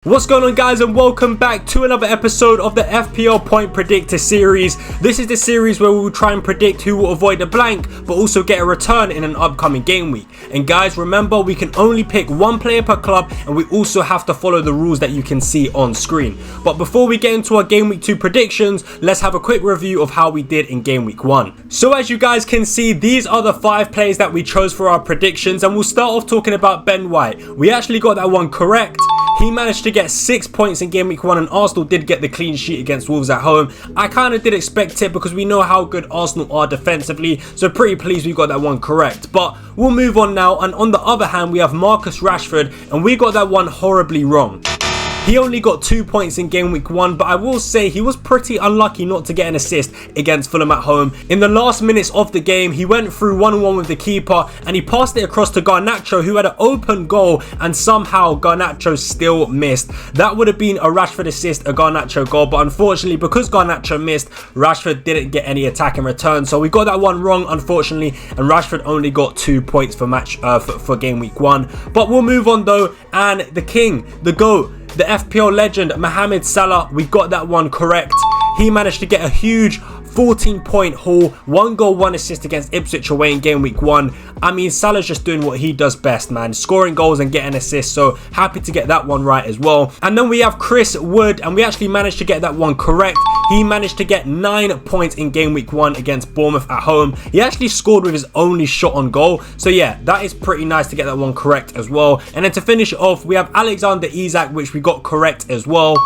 What's going on, guys, and welcome back to another episode of the FPL Point Predictor series. This is the series where we will try and predict who will avoid a blank but also get a return in an upcoming game week. And guys, remember, we can only pick one player per club, and we also have to follow the rules that you can see on screen. But before we get into our game week 2 predictions, let's have a quick review of how we did in game week 1. So as you guys can see, these are the 5 players that we chose for our predictions, and we'll start off talking about Ben White. We actually got that one correct. He managed to get 6 points in game week 1, and Arsenal did get the clean sheet against Wolves at home. I kind of did expect it because we know how good Arsenal are defensively, so pretty pleased we got that one correct. But we'll move on now, and on the other hand, we have Marcus Rashford, and we got that one horribly wrong. He only got 2 points in game week 1, but I will say he was pretty unlucky not to get an assist against Fulham at home. In the last minutes of the game, he went through 1-on-1 with the keeper and he passed it across to Garnacho, who had an open goal, and somehow Garnacho still missed. That would have been a Rashford assist, a Garnacho goal, but unfortunately, because Garnacho missed, Rashford didn't get any attack in return. So we got that one wrong, unfortunately, and Rashford only got 2 points for game week 1. But we'll move on though, and the king, the GOAT, the FPL legend, Mohamed Salah, we got that one correct. He managed to get a huge 14-point haul, 1 goal, 1 assist against Ipswich away in game week 1. I mean, Salah's just doing what he does best, man, scoring goals and getting assists, so happy to get that one right as well. And then we have Chris Wood, and we actually managed to get that one correct. He managed to get 9 points in game week 1 against Bournemouth at home. He actually scored with his only shot on goal, so yeah, that is pretty nice to get that one correct as well. And then to finish it off, we have Alexander Isak, which we got correct as well.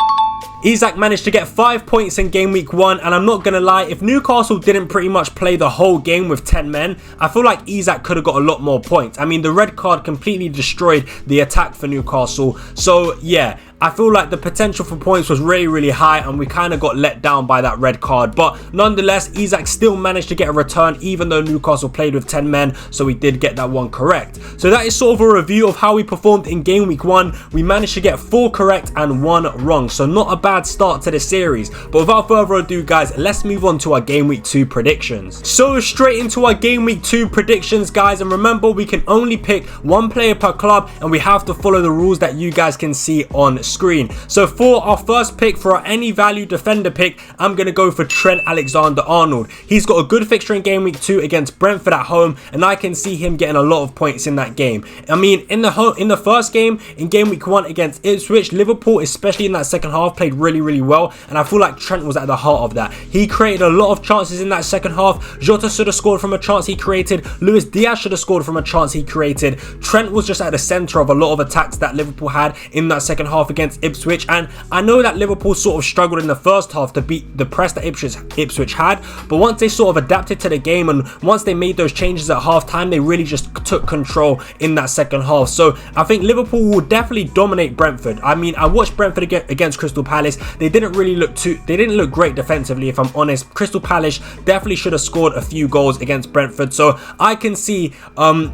Isak managed to get 5 points in game week 1, and I'm not going to lie, if Newcastle didn't pretty much play the whole game with 10 men, I feel like Isak could have got a lot more points. I mean, the red card completely destroyed the attack for Newcastle, so yeah, I feel like the potential for points was really high, and we kind of got let down by that red card. But nonetheless, Isak still managed to get a return even though Newcastle played with 10 men, so we did get that one correct. So that is sort of a review of how we performed in game week 1. We managed to get 4 correct and 1 wrong, so not a bad start to the series. But without further ado, guys, let's move on to our game week 2 predictions. So straight into our game week 2 predictions, guys, and remember, we can only pick one player per club, and we have to follow the rules that you guys can see on screen. So for our first pick, for our any value defender pick, I'm going to go for Trent Alexander-Arnold. He's got a good fixture in game week 2 against Brentford at home, and I can see him getting a lot of points in that game. I mean, in the first game, in game week 1 against Ipswich, Liverpool, especially in that second half, played really well, and I feel like Trent was at the heart of that. He created a lot of chances in that second half. Jota should have scored from a chance he created. Luis Diaz should have scored from a chance he created. Trent was just at the centre of a lot of attacks that Liverpool had in that second half against Ipswich, and I know that Liverpool sort of struggled in the first half to beat the press that Ipswich had, but once they sort of adapted to the game and once they made those changes at half time, they really just took control in that second half. So I think Liverpool will definitely dominate Brentford. I mean, I watched Brentford against Crystal Palace. They didn't look great defensively, if I'm honest. Crystal Palace definitely should have scored a few goals against Brentford, so I can see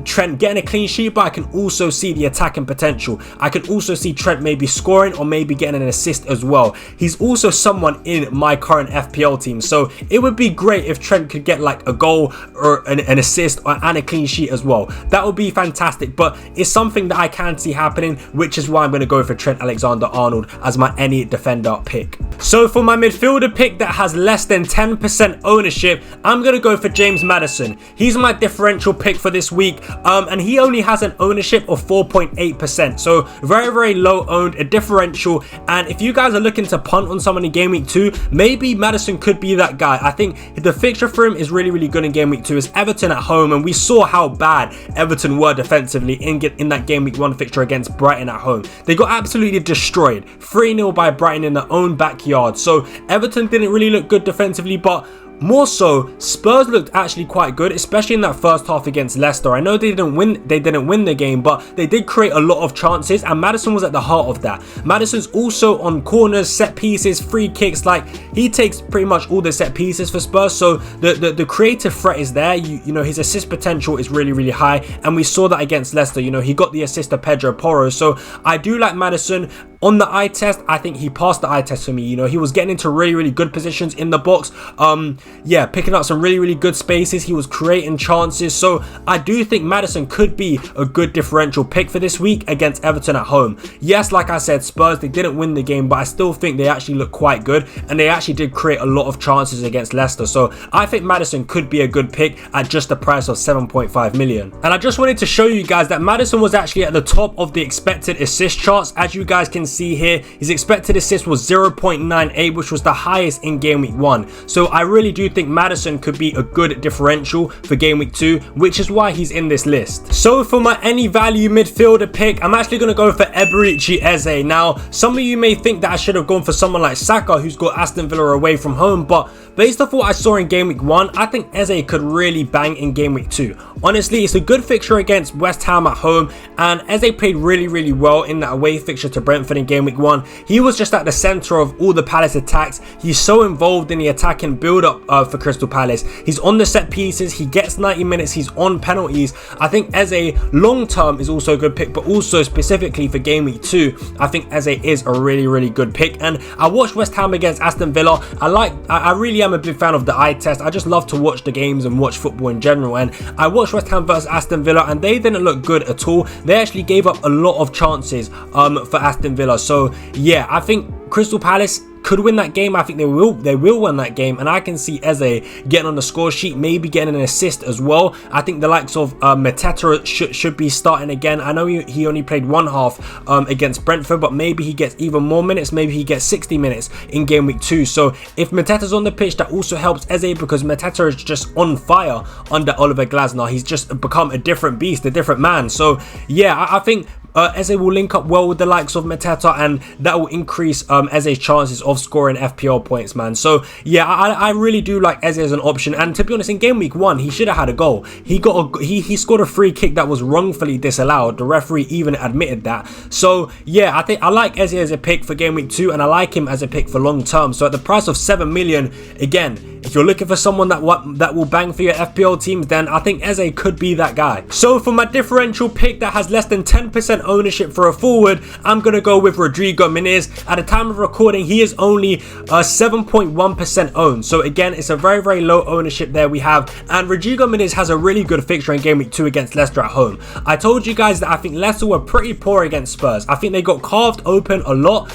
Trent getting a clean sheet, but I can also see the attacking potential. I can also see Trent maybe scoring or maybe getting an assist as well. He's also someone in my current FPL team, so it would be great if Trent could get like a goal or an assist and a clean sheet as well. That would be fantastic, but it's something that I can see happening, which is why I'm going to go for Trent Alexander-Arnold as my any defender pick. So for my midfielder pick that has less than 10% ownership, I'm going to go for James Maddison. He's my differential pick for this week, and he only has an ownership of 4.8%, so very low owned, a differential. And if you guys are looking to punt on someone in game week 2, maybe Maddison could be that guy. I think the fixture for him is really good in game week 2. It's Everton at home, and we saw how bad Everton were defensively in that game week 1 fixture against Brighton at home. They got absolutely destroyed, 3-0 by Brighton in their own backyard. So Everton didn't really look good defensively, but more so, Spurs looked actually quite good, especially in that first half against Leicester. I know they didn't win the game, but they did create a lot of chances, and Maddison was at the heart of that. Maddison's also on corners, set pieces, free kicks. Like, he takes pretty much all the set pieces for Spurs, so the creative threat is there. You know, his assist potential is really high, and we saw that against Leicester. You know, he got the assist to Pedro Porro, so I do like Maddison. on the eye test, I think he passed the eye test for me. You know, he was getting into really good positions in the box. Yeah, picking up some really good spaces. He was creating chances. So I do think Maddison could be a good differential pick for this week against Everton at home. Yes, like I said, Spurs, they didn't win the game, but I still think they actually look quite good, and they actually did create a lot of chances against Leicester. So I think Maddison could be a good pick at just the price of 7.5 million. And I just wanted to show you guys that Maddison was actually at the top of the expected assist charts. As you guys can see here, his expected assist was 0.98, which was the highest in game week 1. So I really do think Maddison could be a good differential for game week 2, which is why he's in this list. So for my any value midfielder pick, I'm actually going to go for Eberechi Eze. Now, some of you may think that I should have gone for someone like Saka, who's got Aston Villa away from home, but based off what I saw in game week 1, I think Eze could really bang in game week 2. Honestly, it's a good fixture against West Ham at home, and Eze played really well in that away fixture to Brentford in game week 1. He was just at the centre of all the Palace attacks. He's so involved in the attacking build-up for Crystal Palace. He's on the set pieces, he gets 90 minutes, he's on penalties. I think Eze long-term is also a good pick, but also specifically for game week 2, I think Eze is a really good pick. And I watched West Ham against Aston Villa. I really am a big fan of the eye test. I just love to watch the games and watch football in general, and I watched West Ham versus Aston Villa, and they didn't look good at all. They actually gave up a lot of chances for Aston Villa. So yeah, I think Crystal Palace could win that game. I think they will win that game, and I can see Eze getting on the score sheet, maybe getting an assist as well. I think the likes of Mateta should be starting again. I know he only played one half against Brentford, but maybe he gets even more minutes. Maybe he gets 60 minutes in game week 2. So if Mateta's on the pitch, that also helps Eze, because Mateta is just on fire under Oliver Glasner. He's just become a different beast, a different man. So yeah, I think Eze will link up well with the likes of Mateta, and that will increase Eze's chances of scoring FPL points, man. So yeah, I really do like Eze as an option. And to be honest, in game week 1, he should have had a goal. He scored a free kick that was wrongfully disallowed. The referee even admitted that. So yeah, I think I like Eze as a pick for game week 2, and I like him as a pick for long term. So at the price of 7 million, again, if you're looking for someone that will bang for your FPL teams, then I think Eze could be that guy. So for my differential pick that has less than 10% ownership for a forward, I'm going to go with Rodrigo Muniz. At the time of recording, he is only 7.1% owned. So again, it's a very low ownership there we have. And Rodrigo Muniz has a really good fixture in game week 2 against Leicester at home. I told you guys that I think Leicester were pretty poor against Spurs. I think they got carved open a lot.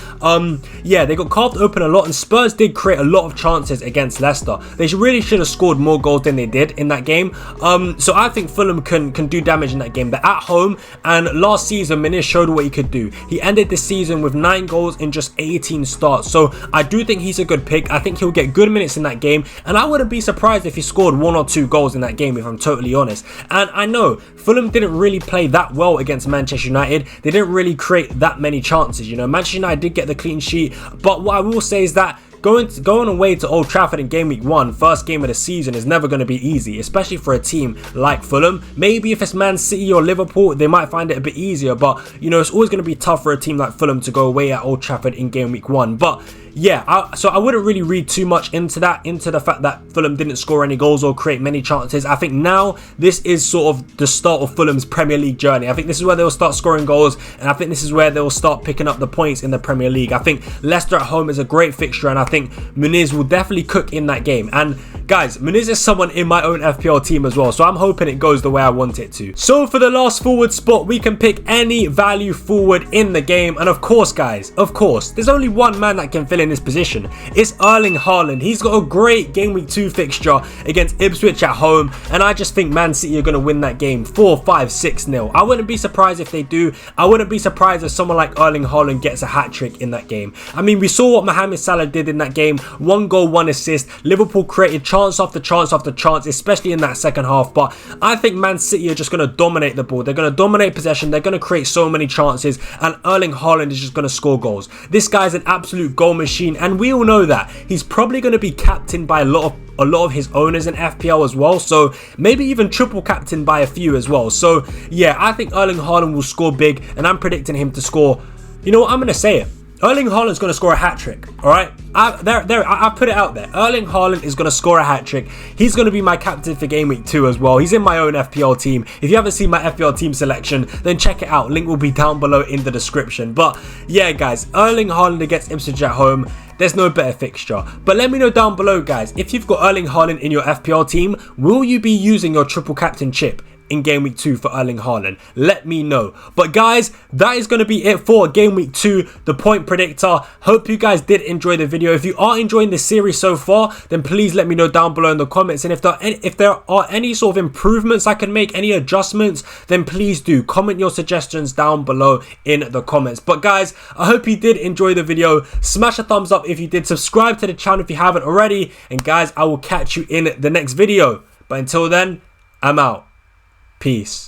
Yeah, they got carved open a lot, and Spurs did create a lot of chances against Leicester. They really should have scored more goals than they did in that game. So I think Fulham can do damage in that game. They're at home, and last season Muniz showed what he could do. He ended the season with 9 goals in just 18 starts. So I do think he's a good pick. I think he'll get good minutes in that game, and I wouldn't be surprised if he scored 1 or 2 goals in that game, if I'm totally honest. And I know Fulham didn't really play that well against Manchester United. They didn't really create that many chances. You know, Manchester United did get the clean sheet, but what I will say is that going away to Old Trafford in game week 1, first game of the season, is never going to be easy, especially for a team like Fulham. Maybe if it's Man City or Liverpool, they might find it a bit easier, but you know, it's always going to be tough for a team like Fulham to go away at Old Trafford in game week 1. But yeah, so I wouldn't really read too much into the fact that Fulham didn't score any goals or create many chances. I think now this is sort of the start of Fulham's Premier League journey. I think this is where they'll start scoring goals, and I think this is where they'll start picking up the points in the Premier League. I think Leicester at home is a great fixture, and I think Muniz will definitely cook in that game. And guys, Muniz is someone in my own FPL team as well, so I'm hoping it goes the way I want it to. So for the last forward spot, we can pick any value forward in the game, and of course guys, there's only one man that can fill in this position. It's Erling Haaland. He's got a great game week 2 fixture against Ipswich at home, and I just think Man City are going to win that game 4-5-6-0. I wouldn't be surprised if they do. I wouldn't be surprised if someone like Erling Haaland gets a hat-trick in that game. I mean, we saw what Mohamed Salah did in that game. 1 goal, 1 assist. Liverpool created chance after chance after chance, especially in that second half, but I think Man City are just going to dominate the ball. They're going to dominate possession. They're going to create so many chances, and Erling Haaland is just going to score goals. This guy's an absolute goal machine, and we all know that. He's probably going to be captained by a lot of his owners in FPL as well, so maybe even triple captained by a few as well. So yeah, I think Erling Haaland will score big, and I'm predicting him to score, you know what, I'm going to say it, Erling Haaland's going to score a hat-trick, all right? I put it out there. Erling Haaland is going to score a hat-trick. He's going to be my captain for Game Week 2 as well. He's in my own FPL team. If you haven't seen my FPL team selection, then check it out. Link will be down below in the description. But yeah, guys, Erling Haaland against Ipswich at home. There's no better fixture. But let me know down below, guys, if you've got Erling Haaland in your FPL team, will you be using your triple captain chip in Game Week 2 for Erling Haaland? Let me know. But guys, that is going to be it for Game Week 2, the point predictor. Hope you guys did enjoy the video. If you are enjoying this series so far, then please let me know down below in the comments. And if there are any sort of improvements I can make, any adjustments, then please do comment your suggestions down below in the comments. But guys, I hope you did enjoy the video. Smash a thumbs up if you did. Subscribe to the channel if you haven't already. And guys, I will catch you in the next video. But until then, I'm out. Peace.